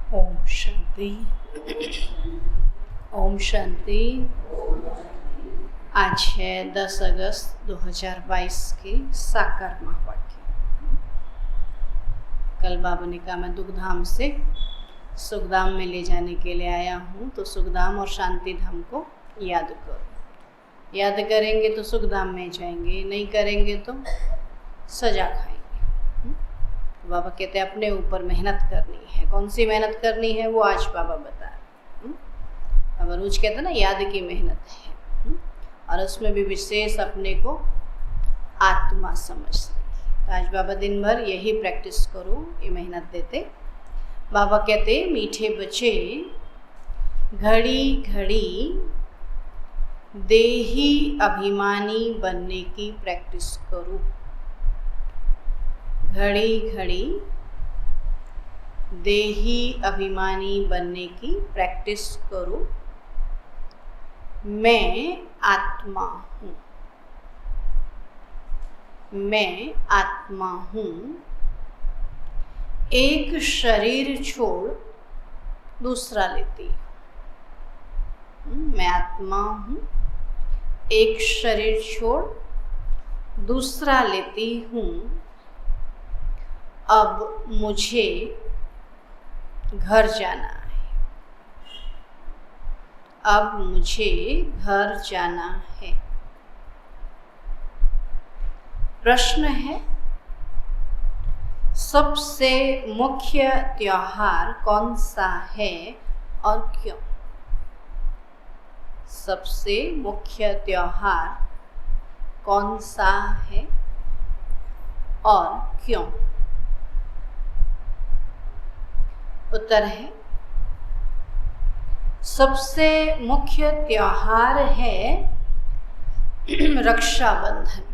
ओम शांति। ओम शांति। आज है 10 अगस्त 2022 के साकार महावाक्य। कल बाबा ने कहा मैं दुखधाम से सुखधाम में ले जाने के लिए आया हूँ, तो सुखधाम और शांति धाम को याद करो। याद करेंगे तो सुखधाम में जाएंगे, नहीं करेंगे तो सजा खाएंगे। बाबा कहते हैं अपने ऊपर मेहनत करनी है। कौन सी मेहनत करनी है वो आज बाबा बता रहे। बाबा रोज कहते हैं ना याद की मेहनत है, और उसमें भी विशेष अपने को आत्मा समझने की। तो आज बाबा दिन भर यही प्रैक्टिस करो, ये मेहनत देते। बाबा कहते मीठे बच्चे घड़ी घड़ी देही अभिमानी बनने की प्रैक्टिस करो। घड़ी घड़ी देही अभिमानी बनने की प्रैक्टिस करो। मैं आत्मा हूँ, मैं आत्मा हूँ। एक शरीर छोड़ दूसरा लेती हूँ। मैं आत्मा हूँ, एक शरीर छोड़ दूसरा लेती हूँ। अब मुझे घर जाना है, अब मुझे घर जाना है। प्रश्न है, सबसे मुख्य त्योहार कौन सा है और क्यों? सबसे मुख्य त्योहार कौन सा है और क्यों? उत्तर है, सबसे मुख्य त्योहार है रक्षाबंधन।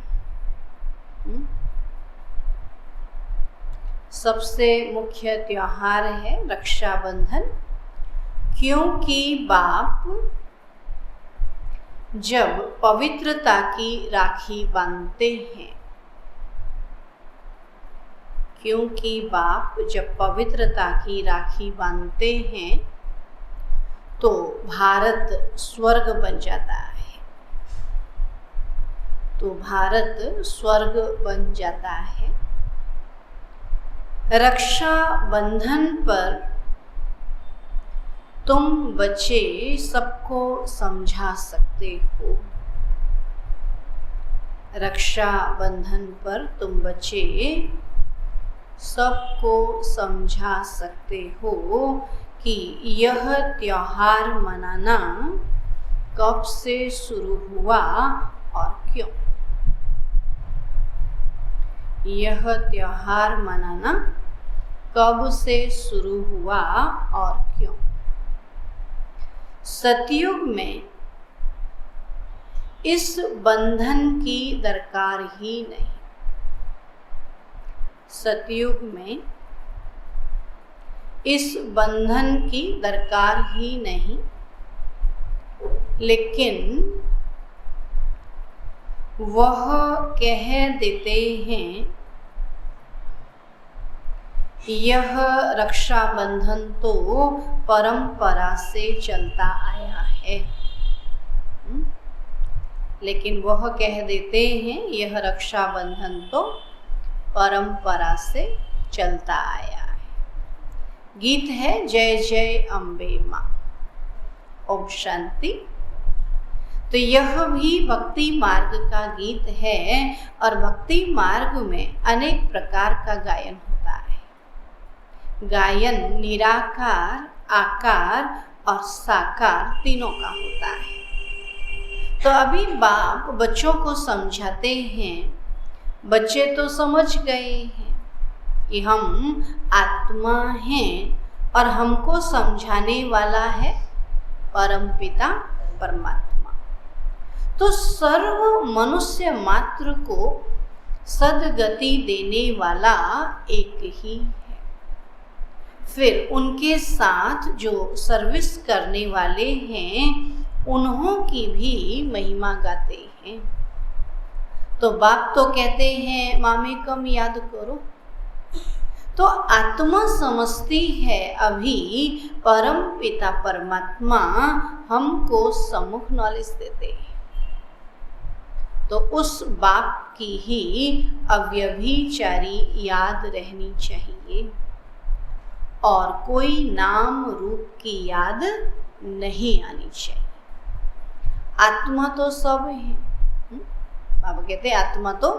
सबसे मुख्य त्योहार है रक्षाबंधन, क्योंकि बाप जब पवित्रता की राखी बांधते हैं, क्योंकि बाप जब पवित्रता की राखी बांधते हैं तो भारत स्वर्ग बन जाता है, तो भारत स्वर्ग बन जाता है। रक्षा बंधन पर तुम बच्चे सबको समझा सकते हो। रक्षा बंधन पर तुम बच्चे सबको समझा सकते हो कि यह त्योहार मनाना कब से शुरू हुआ और क्यों। यह त्योहार मनाना कब से शुरू हुआ और क्यों। सतयुग में इस बंधन की दरकार ही नहीं। सतयुग में इस बंधन की दरकार ही नहीं, लेकिन वह कह देते हैं यह रक्षाबंधन तो परंपरा से चलता आया है। लेकिन वह कह देते हैं यह रक्षाबंधन तो परंपरा से चलता आया है। गीत है जय जय अम्बे माँ। ओम शांति। तो यह भी भक्ति मार्ग का गीत है, और भक्ति मार्ग में अनेक प्रकार का गायन होता है। गायन निराकार, आकार और साकार तीनों का होता है। तो अभी बाप बच्चों को समझाते हैं। बच्चे तो समझ गए हैं कि हम आत्मा हैं, और हमको समझाने वाला है परमपिता परमात्मा। तो सर्व मनुष्य मात्र को सद्गति देने वाला एक ही है। फिर उनके साथ जो सर्विस करने वाले हैं उन्हों की भी महिमा गाते हैं। तो बाप तो कहते हैं मामे कम याद करो, तो आत्मा समझती है अभी परम पिता परमात्मा हमको सम्मुख नॉलेज देते हैं, तो उस बाप की ही अव्यभिचारी याद रहनी चाहिए और कोई नाम रूप की याद नहीं आनी चाहिए। आत्मा तो सब है, बाबा कहते हैं आत्मा तो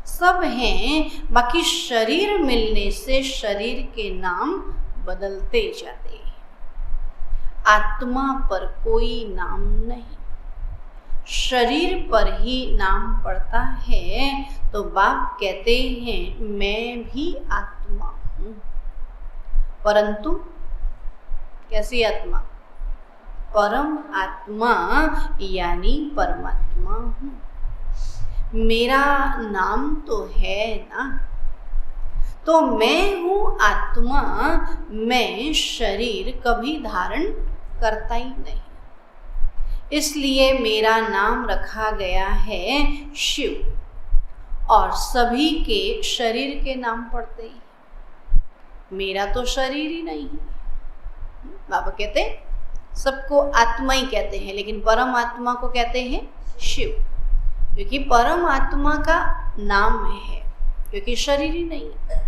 सब हैं, बाकी शरीर मिलने से शरीर के नाम बदलते जाते हैं। आत्मा पर कोई नाम नहीं, शरीर पर ही नाम पड़ता है। तो बाप कहते हैं मैं भी आत्मा हूँ, परंतु कैसी आत्मा? परम आत्मा यानी परमात्मा हूँ। मेरा नाम तो है ना, तो मैं हूँ आत्मा, मैं शरीर कभी धारण करता ही नहीं, इसलिए मेरा नाम रखा गया है शिव। और सभी के शरीर के नाम पड़ते ही, मेरा तो शरीर ही नहीं है। बाबा कहते सबको आत्मा ही कहते हैं, लेकिन परम आत्मा को कहते हैं शिव, क्योंकि परम आत्मा का नाम है, क्योंकि शरीर ही नहीं है।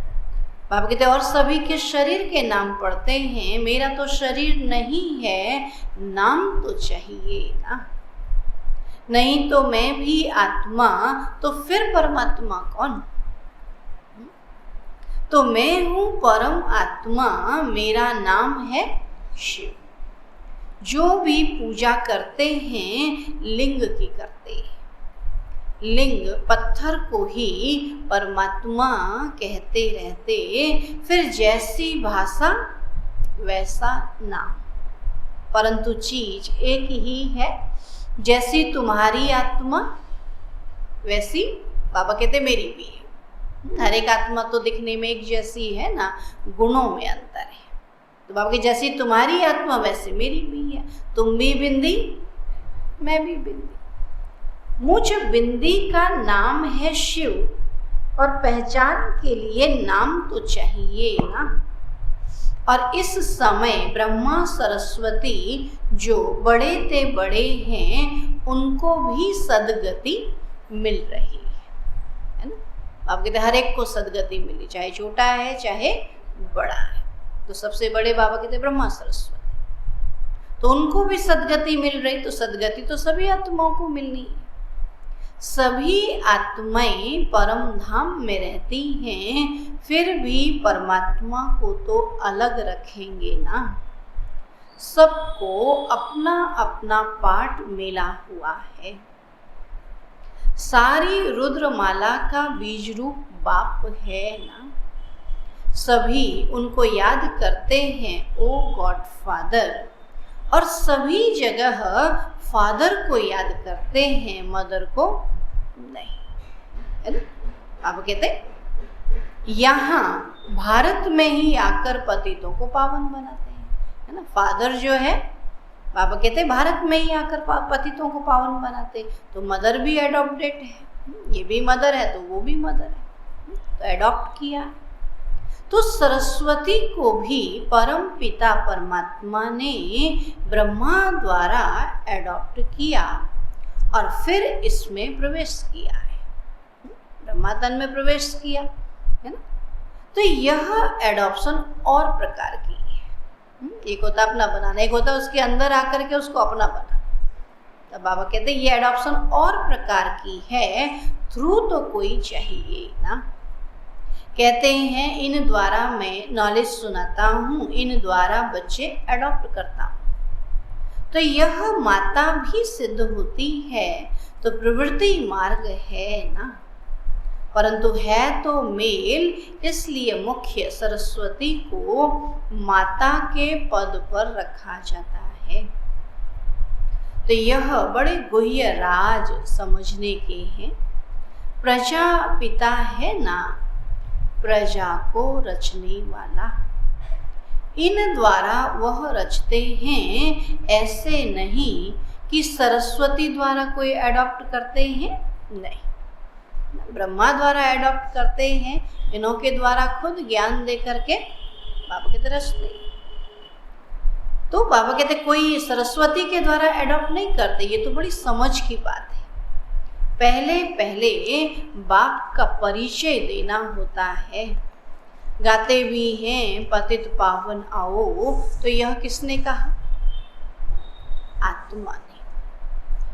बाबा कहते और सभी के शरीर के नाम पड़ते हैं, मेरा तो शरीर नहीं है, नाम तो चाहिए ना, नहीं तो मैं भी आत्मा, तो फिर परमात्मा कौन? तो मैं हूँ परम आत्मा, मेरा नाम है शिव। जो भी पूजा करते हैं लिंग की करते हैं, लिंग पत्थर को ही परमात्मा कहते रहते, फिर जैसी भाषा वैसा नाम, परंतु चीज एक ही है। जैसी तुम्हारी आत्मा वैसी बाबा कहते मेरी भी है। हर एक आत्मा तो दिखने में एक जैसी है ना, गुणों में अंतर है। तो बाबा की जैसी तुम्हारी आत्मा वैसे मेरी भी है, तुम भी बिंदी मैं भी बिंदी। मुझ बिंदी का नाम है शिव, और पहचान के लिए नाम तो चाहिए ना। और इस समय ब्रह्मा सरस्वती जो बड़े ते बड़े हैं, उनको भी सदगति मिल रही है ना। आप कहते हर एक को सदगति मिली, चाहे छोटा है चाहे बड़ा है। तो सबसे बड़े बाबा कहते ब्रह्मा सरस्वती, तो उनको भी सदगति मिल रही। तो सदगति तो सभी आत्माओं को मिलनी है। सभी आत्माएं परम धाम में रहती हैं, फिर भी परमात्मा को तो अलग रखेंगे ना। सबको अपना अपना पाठ मिला हुआ है। सारी रुद्रमाला का बीज रूप बाप है ना। सभी उनको याद करते हैं ओ गॉड फादर, और सभी जगह फादर को याद करते हैं, मदर को नहीं, है ना। आप कहते यहाँ भारत में ही आकर पतितों को पावन बनाते हैं, है ना। फादर जो है बाबा कहते भारत में ही आकर पतितों को पावन बनाते। तो मदर भी एडॉप्टेड है, ये भी मदर है तो वो भी मदर है, तो एडॉप्ट किया। तो सरस्वती को भी परम पिता परमात्मा ने ब्रह्मा द्वारा एडॉप्ट किया और फिर इसमें प्रवेश किया है, ब्रह्मा तन में प्रवेश किया, है ना। तो यह एडॉप्शन और प्रकार की है। एक होता अपना बनाना, एक होता उसके अंदर आकर के उसको अपना बनाना। तो बाबा कहते ये एडॉप्शन और प्रकार की है, थ्रू तो कोई चाहिए ना। कहते हैं इन द्वारा मैं नॉलेज सुनाता हूँ, इन द्वारा बच्चे एडॉप्ट करता हूँ। तो यह माता भी सिद्ध होती है, तो प्रवृत्ति मार्ग है ना। परंतु है तो मेल, इसलिए मुख्य सरस्वती को माता के पद पर रखा जाता है। तो यह बड़े गुह्य राज समझने के हैं। प्रजा पिता है ना, प्रजा को रचने वाला, इन द्वारा वह रचते हैं। ऐसे नहीं कि सरस्वती द्वारा कोई एडॉप्ट करते हैं, नहीं। ब्रह्मा द्वारा एडॉप्ट करते हैं, इन्हों के द्वारा खुद ज्ञान दे करके बाबा कहते रचते। तो बाबा कहते कोई सरस्वती के द्वारा एडॉप्ट नहीं करते, ये तो बड़ी समझ की बात है। पहले पहले बाप का परिचय देना होता है। गाते भी हैं पतित पावन आओ, तो यह किसने कहा? आत्मा ने,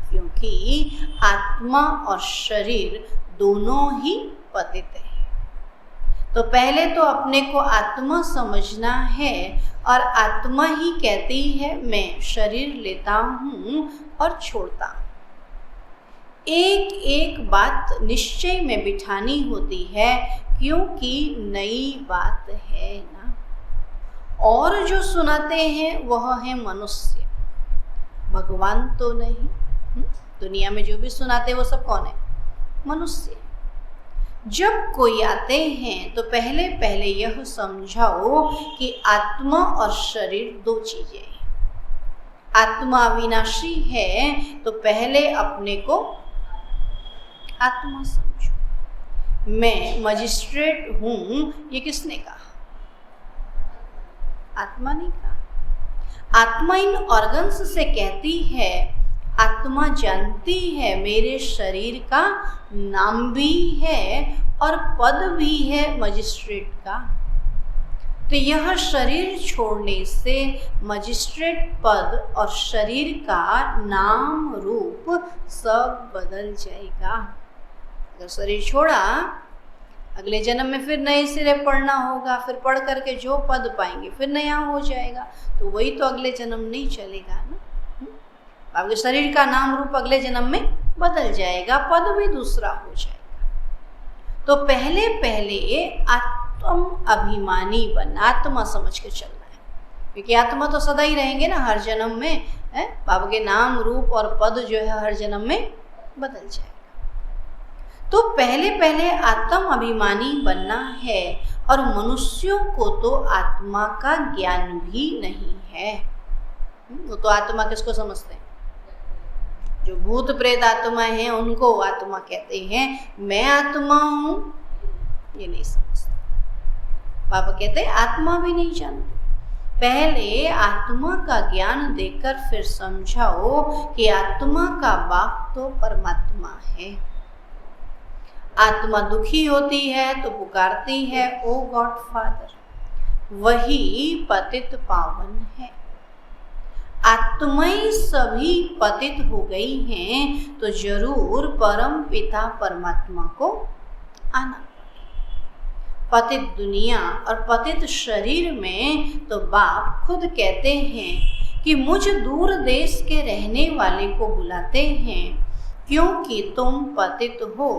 क्योंकि आत्मा और शरीर दोनों ही पतित है। तो पहले तो अपने को आत्मा समझना है, और आत्मा ही कहती है मैं शरीर लेता हूँ और छोड़ता हूँ। एक एक बात निश्चय में बिठानी होती है, क्योंकि नई बात है ना। और जो सुनाते हैं वह है मनुष्य, भगवान तो नहीं। दुनिया में जो भी सुनाते हैं वो सब कौन है? मनुष्य। जब कोई आते हैं तो पहले पहले यह समझाओ कि आत्मा और शरीर दो चीजें हैं। आत्मा अविनाशी है, तो पहले अपने को आत्मा समझो। मैं मजिस्ट्रेट हूं, ये किसने कहा? आत्मा ने कहा। आत्मा इन ऑर्गन्स से कहती है, आत्मा जानती है मेरे शरीर का नाम भी है और पद भी है मजिस्ट्रेट का। तो यह शरीर छोड़ने से मजिस्ट्रेट पद और शरीर का नाम रूप सब बदल जाएगा। अगर शरीर छोड़ा, अगले जन्म में फिर नए सिरे पढ़ना होगा, फिर पढ़ करके जो पद पाएंगे फिर नया हो जाएगा, तो वही तो अगले जन्म नहीं चलेगा ना। आपके शरीर का नाम रूप अगले जन्म में बदल जाएगा, पद भी दूसरा हो जाएगा। तो पहले पहले आत्म अभिमानी बनना, आत्मा समझ के चलना है, क्योंकि आत्मा तो सदा ही रहेंगे ना, हर जन्म में है। बाबा के नाम रूप और पद जो है हर जन्म में बदल जाएगा। तो पहले पहले आत्म अभिमानी बनना है, और मनुष्यों को तो आत्मा का ज्ञान भी नहीं है। वो तो आत्मा किसको समझते हैं? जो भूत प्रेत आत्मा है उनको आत्मा कहते हैं। मैं आत्मा हूं ये नहीं समझते। बाबा कहते हैं आत्मा भी नहीं जानते। पहले आत्मा का ज्ञान देकर फिर समझाओ कि आत्मा का बाप तो परमात्मा है। आत्मा दुखी होती है तो पुकारती है ओ गॉड फादर, वही पतित पावन है। आत्माएं सभी पतित हो गई हैं, तो जरूर परम पिता परमात्मा को आना पड़ेगा। पतित दुनिया और पतित शरीर में तो बाप खुद कहते हैं कि मुझ दूर देश के रहने वाले को बुलाते हैं, क्योंकि तुम पतित हो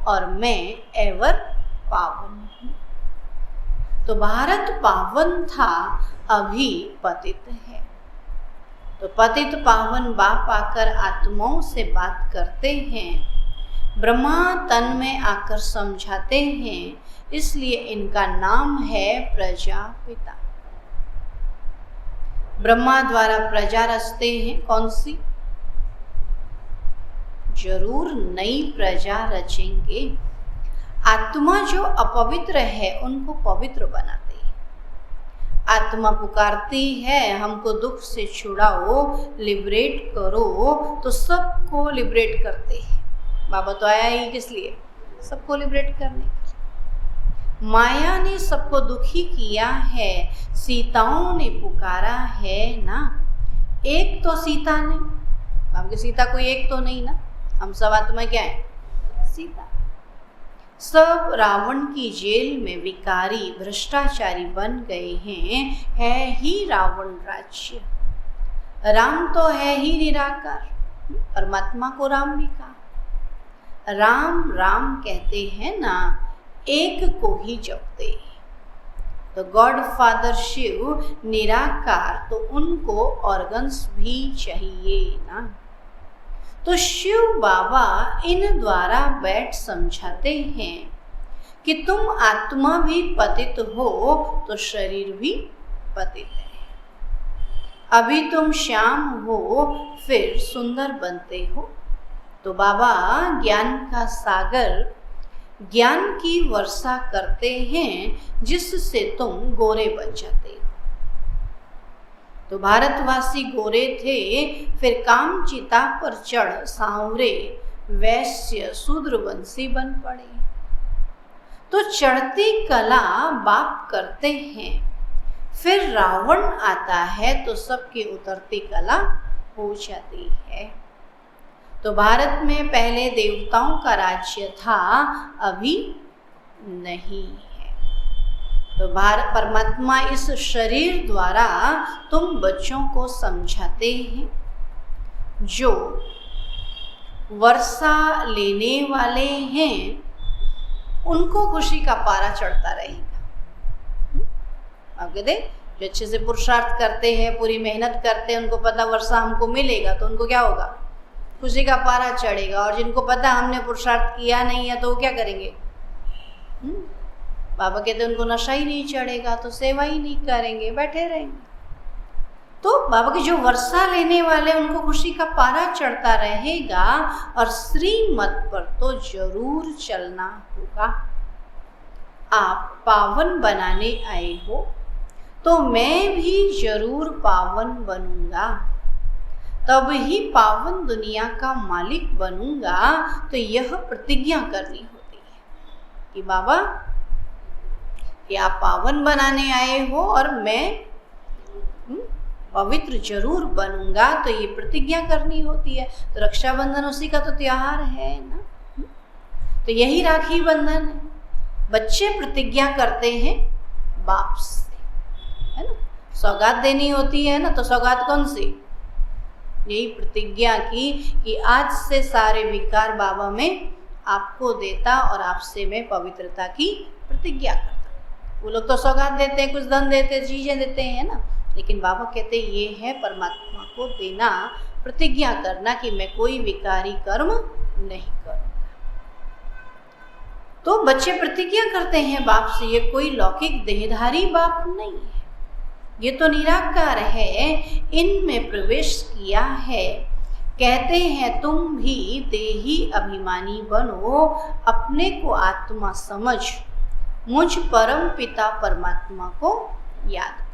और मैं एवर पावन हूँ। तो भारत पावन था, अभी पतित है। तो पतित पावन बाप आकर आत्माओं से बात करते हैं, ब्रह्मा तन में आकर समझाते हैं, इसलिए इनका नाम है प्रजापिता। ब्रह्मा द्वारा प्रजा रचते हैं, कौन सी? जरूर नई प्रजा रचेंगे। आत्मा जो अपवित्र है उनको पवित्र बनाते हैं। आत्मा पुकारती है हमको दुख से छुड़ाओ, लिबरेट करो, तो सबको लिबरेट करते हैं। बाबा तो आया ही किस लिए? सबको लिबरेट करने के लिए। माया ने सबको दुखी किया है, सीताओं ने पुकारा है ना। एक तो सीता ने, आपकी सीता कोई एक तो नहीं ना, हम सब आत्मा क्या है? सीता। सब रावण की जेल में विकारी भ्रष्टाचारी बन गए हैं, है ही रावण राज्य। राम तो है ही निराकार, परमात्मा को राम भी कहा। राम राम कहते हैं ना, एक को ही जपते हैं। तो गॉड फादर शिव निराकार, तो उनको ऑर्गन्स भी चाहिए ना। तो शिव बाबा इन द्वारा बैठ समझाते हैं कि तुम आत्मा भी पतित हो तो शरीर भी पतित है। अभी तुम श्याम हो फिर सुंदर बनते हो। तो बाबा ज्ञान का सागर ज्ञान की वर्षा करते हैं जिससे तुम गोरे बन जाते हो। तो भारतवासी गोरे थे, फिर काम चिता पर चढ़ सांवरे वैश्य शूद्रवंशी बन पड़े। तो चढ़ती कला बाप करते हैं, फिर रावण आता है तो सबकी उतरती कला हो जाती है। तो भारत में पहले देवताओं का राज्य था, अभी नहीं है। तो परमात्मा इस शरीर द्वारा तुम बच्चों को समझाते हैं, जो वर्षा लेने वाले हैं उनको खुशी का पारा चढ़ता रहेगा। आप कहते जो अच्छे से पुरुषार्थ करते हैं, पूरी मेहनत करते हैं, उनको पता वर्षा हमको मिलेगा तो उनको क्या होगा, खुशी का पारा चढ़ेगा। और जिनको पता हमने पुरुषार्थ किया नहीं है तो वो क्या करेंगे, बाबा कहते उनको नशा ही नहीं चढ़ेगा तो सेवा ही नहीं करेंगे, बैठे रहेंगे। तो बाबा की जो वर्षा लेने वाले उनको खुशी का पारा चढ़ता रहेगा और श्रीमत पर तो जरूर चलना होगा। आप पावन बनाने आए हो तो मैं भी जरूर पावन बनूंगा, तब ही पावन दुनिया का मालिक बनूंगा। तो यह प्रतिज्ञा करनी होती है कि बाबा ये आप पावन बनाने आए हो और मैं पवित्र जरूर बनूंगा, तो ये प्रतिज्ञा करनी होती है। तो रक्षाबंधन उसी का तो त्योहार है ना, तो यही राखी बंधन है। बच्चे प्रतिज्ञा करते हैं बाप से, है ना, सौगात देनी होती है ना, तो सौगात कौन सी, यही प्रतिज्ञा की कि आज से सारे विकार बाबा में आपको देता और आपसे मैं पवित्रता की प्रतिज्ञा करता। वो लोग तो सौगात देते हैं, कुछ धन देते हैं, चीजें देते हैं ना, लेकिन बाबा कहते ये है परमात्मा को देना, प्रतिज्ञा करना कि मैं कोई विकारी कर्म नहीं करूंगा। तो बच्चे प्रतिज्ञा करते हैं बाप से, ये कोई लौकिक देहधारी बाप नहीं है, ये तो निराकार है, इनमें प्रवेश किया है। कहते हैं तुम भी देही अभिमानी बनो, अपने को आत्मा समझ, मुझ परम पिता परमात्मा को याद करो।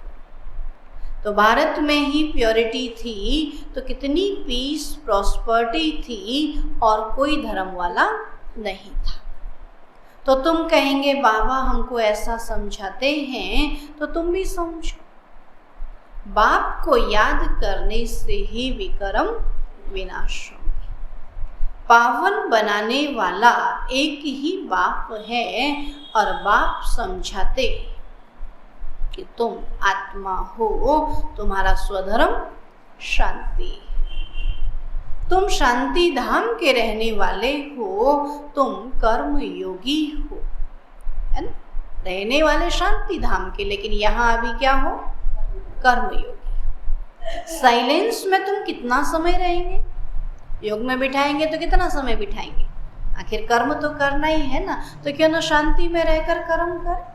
तो भारत में ही प्योरिटी थी तो कितनी पीस प्रॉस्पर्टी थी और कोई धर्म वाला नहीं था। तो तुम कहेंगे बाबा हमको ऐसा समझाते हैं तो तुम भी समझो, बाप को याद करने से ही विकर्म विनाश होंगे। पावन बनाने वाला एक ही बाप है और बाप समझाते कि तुम आत्मा हो, तुम्हारा स्वधर्म शांति, तुम शांति धाम के रहने वाले हो, तुम कर्म योगी हो, है ना, रहने वाले शांति धाम के, लेकिन यहाँ अभी क्या हो, कर्म योगी। साइलेंस में तुम कितना समय रहेंगे, योग में बिठाएंगे तो कितना समय बिठाएंगे, आखिर कर्म तो करना ही है ना, तो क्यों ना शांति में रहकर कर्म कर।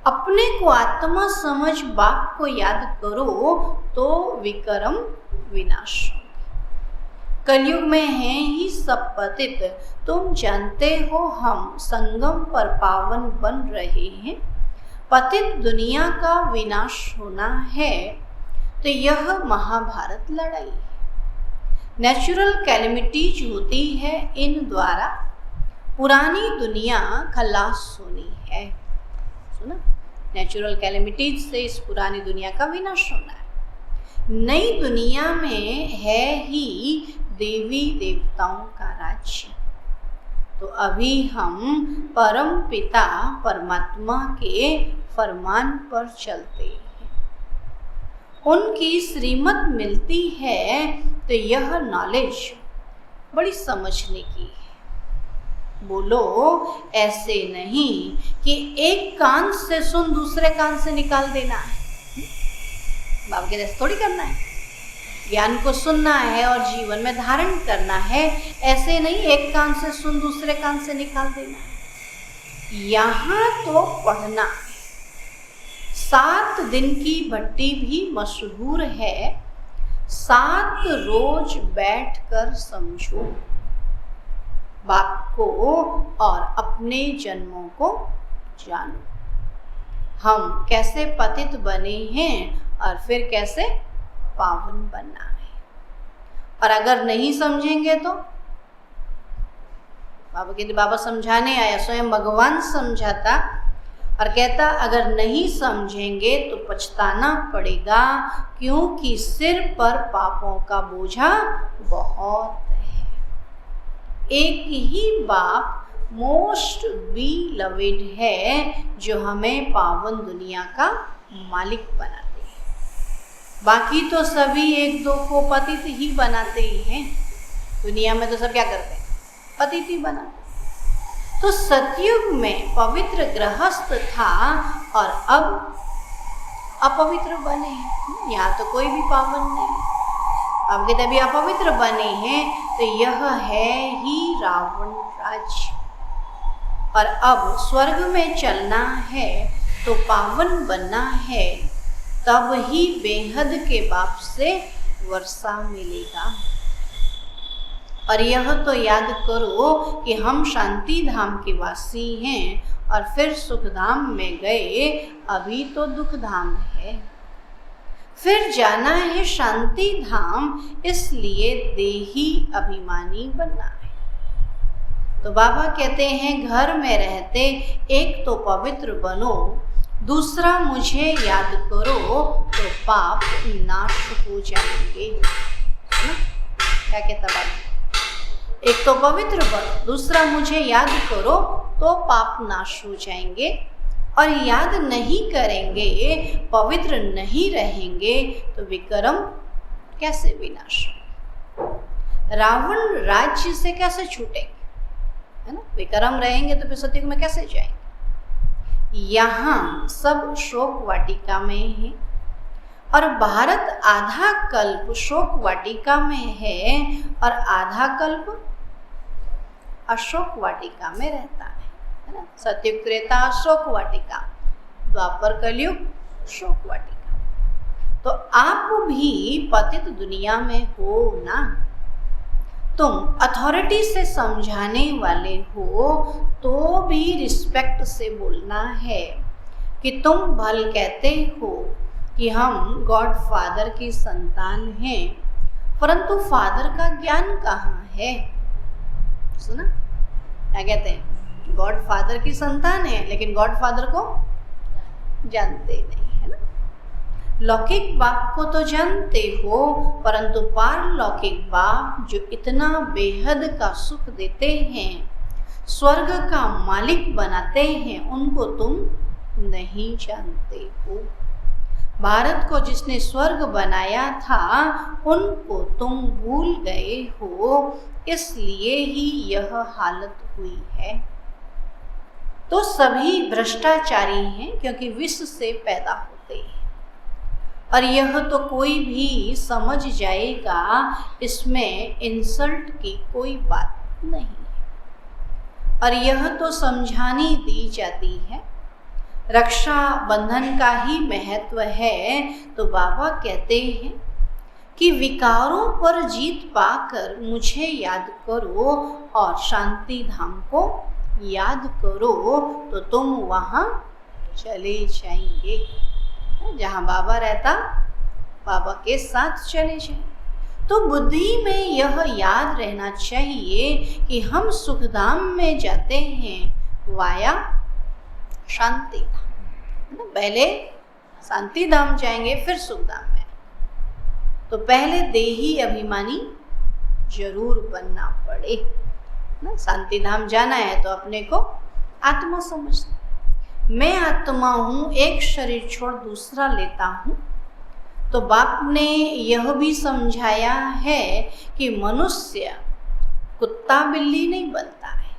अपने को आत्मा समझ बाप को याद करो तो विकर्म विनाश। कलयुग में हैं ही सब पतित, तुम जानते हो हम संगम पर पावन बन रहे हैं। पतित दुनिया का विनाश होना है तो यह महाभारत लड़ाई है। नेचुरल कैलेमिटीज होती है, इन द्वारा पुरानी दुनिया खलास होनी है। सुना, नेचुरल कैलेमिटीज से इस पुरानी दुनिया का विनाश होना है। नई दुनिया में है ही देवी देवताओं का राज्य। तो अभी हम परम पिता परमात्मा के फरमान पर चलते हैं, उनकी श्रीमत मिलती है तो यह नॉलेज बड़ी समझने की है। बोलो ऐसे नहीं कि एक कान से सुन दूसरे कान से निकाल देना है, बाबा के जैसे थोड़ी करना है। ज्ञान को सुनना है और जीवन में धारण करना है, ऐसे नहीं एक कान से सुन दूसरे कान से निकाल देना है। यहाँ तो पढ़ना है। 7 दिन की भट्टी भी मशहूर है, 7 रोज बैठकर समझो। बाप को और अपने जन्मों को जानो। हम कैसे पतित बने हैं और फिर कैसे पावन बनना है। और अगर नहीं समझेंगे तो बाबा कहते, बाबा समझाने आया, स्वयं भगवान समझाता और कहता अगर नहीं समझेंगे तो पछताना पड़ेगा, क्योंकि सिर पर पापों का बोझा बहुत है। एक ही बाप मोस्ट बीलवेड है जो हमें पावन दुनिया का मालिक बनाते हैं। बाकी तो सभी एक दो को पतित ही बनाते ही हैं। दुनिया में तो सब क्या करते हैं? पतित ही बनाते। तो सतयुग में पवित्र गृहस्थ था और अब अपवित्र बने हैं। यहाँ तो कोई भी पावन नहीं। अब कहते अभी अपवित्र बने हैं, तो यह है ही रावण राज्य। और अब स्वर्ग में चलना है तो पावन बनना है, तब ही बेहद के बाप से वर्षा मिलेगा। और यह तो याद करो कि हम शांति धाम के वासी हैं और फिर सुख धाम में गए, अभी तो दुख धाम है। फिर जाना है शांति धाम, इसलिए देही अभिमानी बनना है। तो बाबा कहते हैं घर में रहते एक तो पवित्र बनो, दूसरा मुझे याद करो तो पाप नाश हो जाएंगे। क्या कहता बाबा? एक तो पवित्र बनो, दूसरा मुझे याद करो तो पाप नाश हो जाएंगे। और याद नहीं करेंगे, पवित्र नहीं रहेंगे तो विक्रम कैसे विनाश? रावण राज्य से कैसे छूटेंगे, है ना? विक्रम रहेंगे तो फिर सतयुग में कैसे जाएंगे? यहाँ सब शोक वाटिका में है और भारत आधा कल्प शोक वाटिका में है और आधा कल्प अशोक वाटिका में रहता है ना? सतयुग त्रेता अशोक वाटिका, द्वापर कलयुग शोक वाटिका। तो आप भी पतित दुनिया में हो ना। तुम अथॉरिटी से समझाने वाले हो तो भी रिस्पेक्ट से बोलना है कि तुम भल कहते हो कि हम गॉड फादर की संतान हैं, परंतु फादर का ज्ञान कहाँ है? सुना क्या कहते हैं? गॉड फादर की संतान है लेकिन गॉड फादर को जानते नहीं, है ना? लौकिक बाप को तो जानते हो, परंतु पारलौकिक बाप जो इतना बेहद का सुख देते हैं, स्वर्ग का मालिक बनाते हैं, उनको तुम नहीं जानते हो। भारत को जिसने स्वर्ग बनाया था उनको तुम भूल गए हो, इसलिए ही यह हालत हुई है। तो सभी भ्रष्टाचारी हैं क्योंकि विष से पैदा होते हैं। और यह तो कोई भी समझ जाएगा, इसमें इंसल्ट की कोई बात नहीं है। और यह तो समझानी दी जाती है, रक्षा बंधन का ही महत्व है। तो बाबा कहते हैं कि विकारों पर जीत पाकर मुझे याद करो और शांति धाम को याद करो, तो तुम वहाँ चले जाएंगे। जहाँ बाबा रहता, बाबा के साथ चले जाएं। तो बुद्धि में यह याद रहना चाहिए कि हम सुखधाम में जाते हैं वाया शांति धाम। पहले शांति धाम जाएंगे फिर सुखधाम में। तो पहले देही अभिमानी जरूर बनना पड़े ना। शांति धाम जाना है तो अपने को आत्मा समझना। मैं आत्मा हूँ, एक शरीर छोड़ दूसरा लेता हूँ। तो बाप ने यह भी समझाया है कि मनुष्य कुत्ता बिल्ली नहीं बनता है।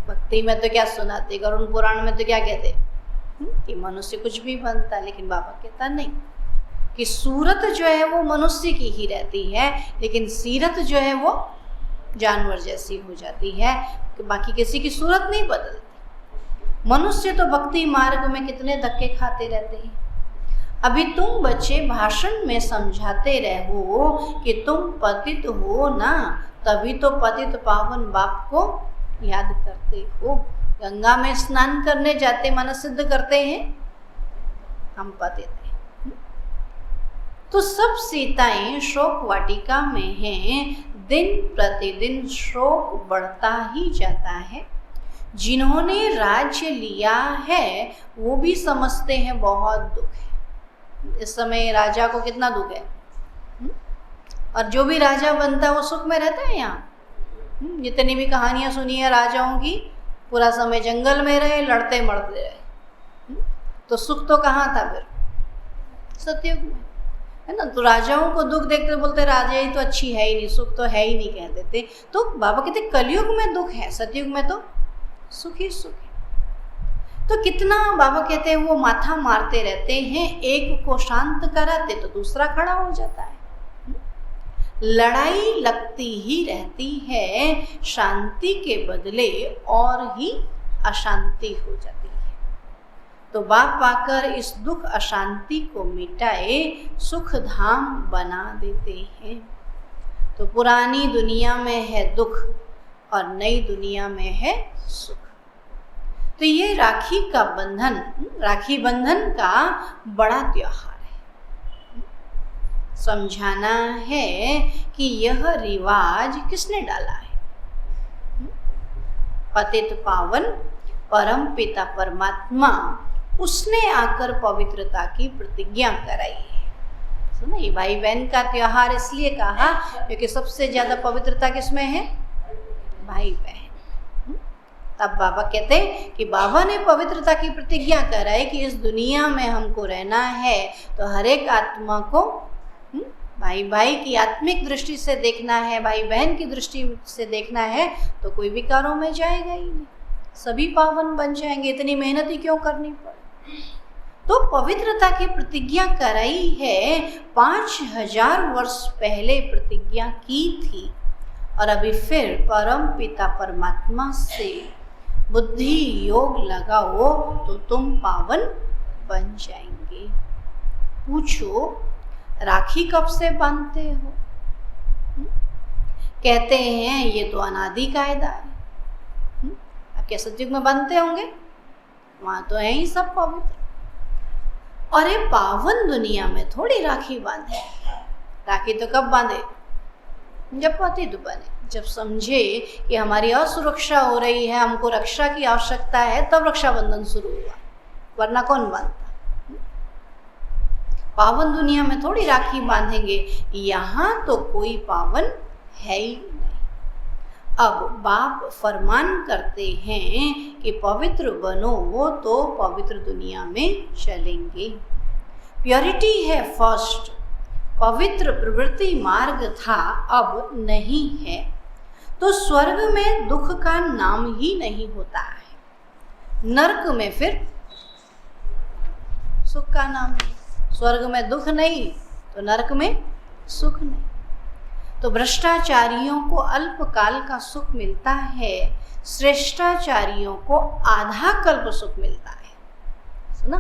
भक्ति में तो क्या सुनाते, गरुड़ पुराण में तो क्या कहते कि मनुष्य कुछ भी बनता है, लेकिन बाबा कहता नहीं कि सूरत जो है वो मनुष्य की ही रहती है, लेकिन सीरत जो है वो जानवर जैसी हो जाती है, कि बाकी किसी की सूरत नहीं बदलती। मनुष्य तो भक्ति मार्ग में कितने धक्के खाते रहते हैं। अभी तुम बच्चे भाषण में समझाते रहो कि तुम पतित हो ना, तभी तो पतित पावन बाप को याद करते हो। गंगा में स्नान करने जाते मन सिद्ध करते हैं, हम पतित हैं। तो सब सीताएं शोक वाटिका में हैं, दिन प्रतिदिन शोक बढ़ता ही जाता है। जिन्होंने राज्य लिया है वो भी समझते हैं बहुत दुख है। इस समय राजा को कितना दुख है, और जो भी राजा बनता है वो सुख में रहता है। यहाँ जितनी भी कहानियां सुनी है राजाओं की, पूरा समय जंगल में रहे, लड़ते मरते रहे, तो सुख तो कहाँ था फिर, सतयुग में, है ना। तो राजाओं को दुख देखते बोलते राजा ही तो अच्छी है ही नहीं, सुख तो है ही नहीं कह देते। तो बाबा कहते कलयुग में दुख है, सतयुग में तो सुख ही सुख है। तो कितना बाबा कहते हैं वो माथा मारते रहते हैं, एक को शांत कराते तो दूसरा खड़ा हो जाता है। लड़ाई लगती ही रहती है, शांति के बदले और ही अशांति हो जाती है। तो बाप आकर इस दुख अशांति को मिटाए, सुख धाम बना देते हैं। तो पुरानी दुनिया में है दुख और नई दुनिया में है सुख। तो ये राखी का बंधन, राखी बंधन का बड़ा त्योहार है। समझाना है कि यह रिवाज किसने डाला है, पतित पावन परम पिता परमात्मा, उसने आकर पवित्रता की प्रतिज्ञा कराई है। सुना, ये भाई बहन का त्योहार इसलिए कहा क्योंकि सबसे ज्यादा पवित्रता किसमें है, भाई बहन। तब बाबा कहते कि बाबा ने पवित्रता की प्रतिज्ञा कराई कि इस दुनिया में हमको रहना है तो हर एक आत्मा को भाई भाई की आत्मिक दृष्टि से देखना है, भाई बहन की दृष्टि से देखना है, तो कोई विकारों में जाएगा ही नहीं, सभी पावन बन जाएंगे। इतनी मेहनत ही क्यों करनी पड़े। तो पवित्रता की प्रतिज्ञा कराई है, 5000 वर्ष पहले प्रतिज्ञा की थी, और अभी फिर परम पिता परमात्मा से बुद्धि योग लगाओ तो तुम पावन बन जाएंगे। पूछो राखी कब से बांधते हो, कहते हैं ये तो अनादि कायदा है। अब क्या सतयुग में बांधते होंगे, वहां तो है ही सब पवित्र। और ये पावन दुनिया में थोड़ी राखी बांधे, राखी तो कब बांधे, जब पतित बने, जब समझे कि हमारी असुरक्षा हो रही है, हमको रक्षा की आवश्यकता है, तब रक्षाबंधन शुरू हुआ, वरना कौन बांधता। पावन दुनिया में थोड़ी राखी बांधेंगे, यहाँ तो कोई पावन है ही नहीं। अब बाप फरमान करते हैं कि पवित्र बनो तो पवित्र दुनिया में चलेंगे। प्योरिटी है फर्स्ट, पवित्र प्रवृत्ति मार्ग था, अब नहीं है। तो स्वर्ग में दुख का नाम ही नहीं होता है, नरक में फिर सुख का नाम नहीं। स्वर्ग में दुख नहीं तो नरक में सुख नहीं। तो भ्रष्टाचारियों को अल्पकाल का सुख मिलता है, श्रेष्ठाचारियों को आधा कल्प सुख मिलता है। सुना,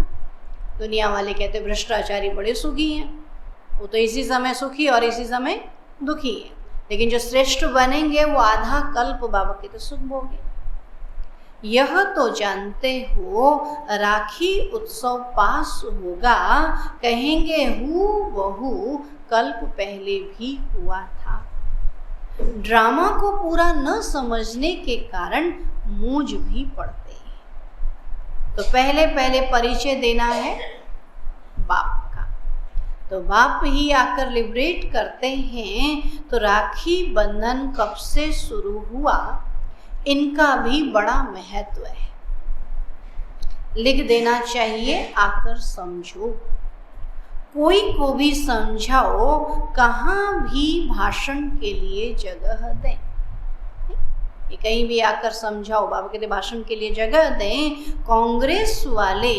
दुनिया वाले कहते भ्रष्टाचारी बड़े सुखी हैं, वो तो इसी समय सुखी और इसी समय दुखी है, लेकिन जो श्रेष्ठ बनेंगे वो आधा कल्प बाबा के तो सुख भोगे। यह तो जानते हो राखी उत्सव पास होगा, कहेंगे हूबहू कल्प पहले भी हुआ था। ड्रामा को पूरा न समझने के कारण मूंझ भी पड़ते हैं। तो पहले पहले परिचय देना है बाप का, तो बाप ही आकर लिबरेट करते हैं। तो राखी बंधन कब से शुरू हुआ, इनका भी बड़ा महत्व है, लिख देना चाहिए, आकर समझो। कोई को भी समझाओ, कहाँ भी भाषण के लिए जगह दें, कहीं भी आकर समझाओ, बाबा कहते भाषण के लिए जगह दें। कांग्रेस वाले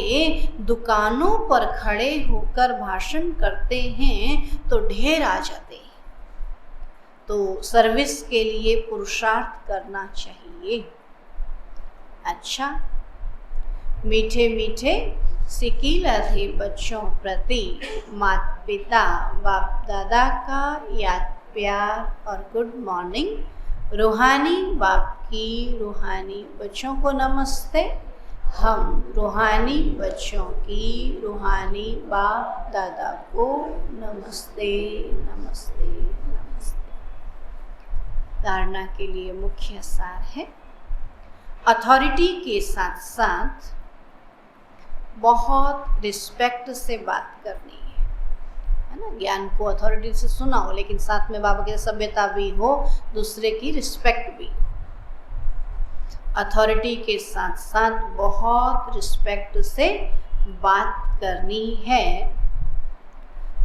दुकानों पर खड़े होकर भाषण करते हैं तो ढेर आ जाते हैं। तो सर्विस के लिए पुरुषार्थ करना चाहिए। अच्छा, मीठे मीठे सिकीला थे बच्चों प्रति, माता पिता बाप दादा का याद प्यार और गुड मॉर्निंग। रूहानी बाप की रूहानी बच्चों को नमस्ते। हम रूहानी बच्चों की रूहानी बाप दादा को नमस्ते नमस्ते नमस्ते। धारणा के लिए मुख्य सार है, अथॉरिटी के साथ साथ बहुत रिस्पेक्ट से बात करनी है ना। ज्ञान को अथॉरिटी से सुना हो, लेकिन साथ में बाबा की सभ्यता भी हो, दूसरे की रिस्पेक्ट भी हो। अथॉरिटी के साथ साथ बहुत रिस्पेक्ट से बात करनी है।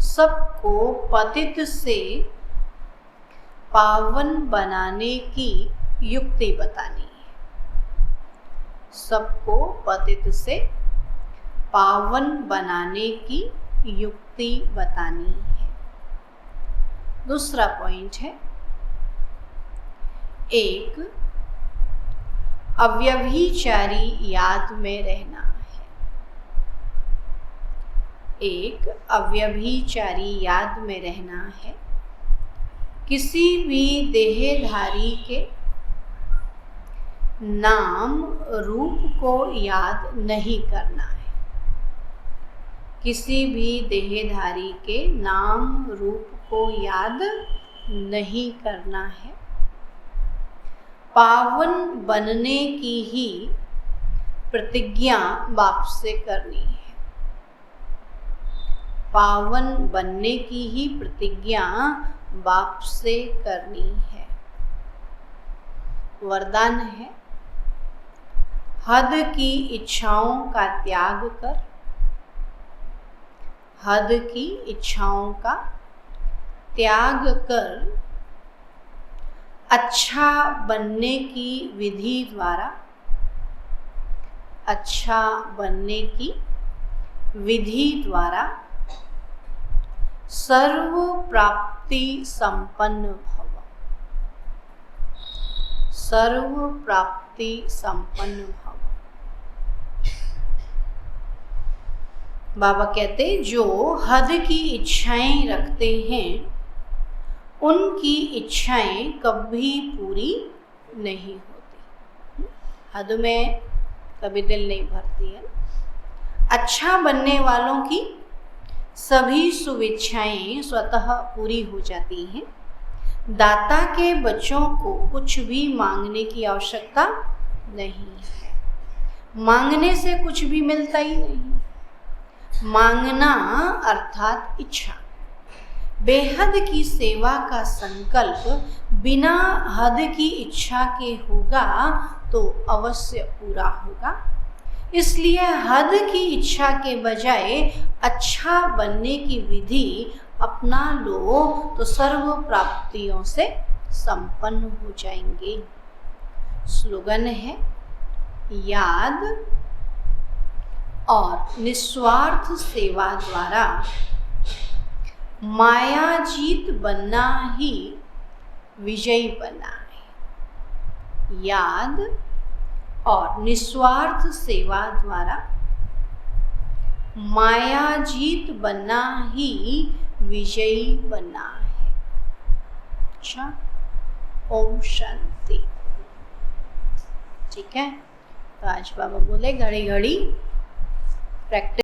सबको पतित से पावन बनाने की युक्ति बतानी है। सबको पतित से पावन बनाने की युक्ति बतानी है। दूसरा पॉइंट है, एक अव्यभिचारी याद में रहना है। एक अव्यभिचारी याद में रहना है। किसी भी देहधारी के नाम रूप को याद नहीं करना है। किसी भी देहधारी के नाम रूप को याद नहीं करना है। पावन बनने की ही प्रतिज्ञा बाप से करनी है। पावन बनने की ही प्रतिज्ञा बाप से करनी है। वरदान है, हद की इच्छाओं का त्याग कर। हद की इच्छाओं का त्याग कर अच्छा बनने की विधि द्वारा, अच्छा बनने की विधि द्वारा सर्व प्राप्ति संपन्न भव। सर्व प्राप्ति संपन्न भव। बाबा कहते, जो हद की इच्छाएं रखते हैं उनकी इच्छाएं कभी पूरी नहीं होती। हद में कभी दिल नहीं भरती है। अच्छा बनने वालों की सभी शुभेच्छाएं स्वतः पूरी हो जाती हैं। दाता के बच्चों को कुछ भी मांगने की आवश्यकता नहीं है। मांगने से कुछ भी मिलता ही नहीं। मांगना अर्थात इच्छा। बेहद की सेवा का संकल्प बिना हद की इच्छा के होगा तो अवश्य पूरा होगा। इसलिए हद की इच्छा के बजाय अच्छा बनने की विधि अपना लो तो सर्व प्राप्तियों से संपन्न हो जाएंगे। स्लोगन है, याद और निस्वार्थ सेवा द्वारा माया जीत बनना ही विजयी बनना है। याद और निस्वार्थ सेवा द्वारा माया जीत बनना ही विजयी बनना है। अच्छा, ओम शांति। ठीक है, तो आज बाबा बोले घड़ी घड़ी प्रैक्टिस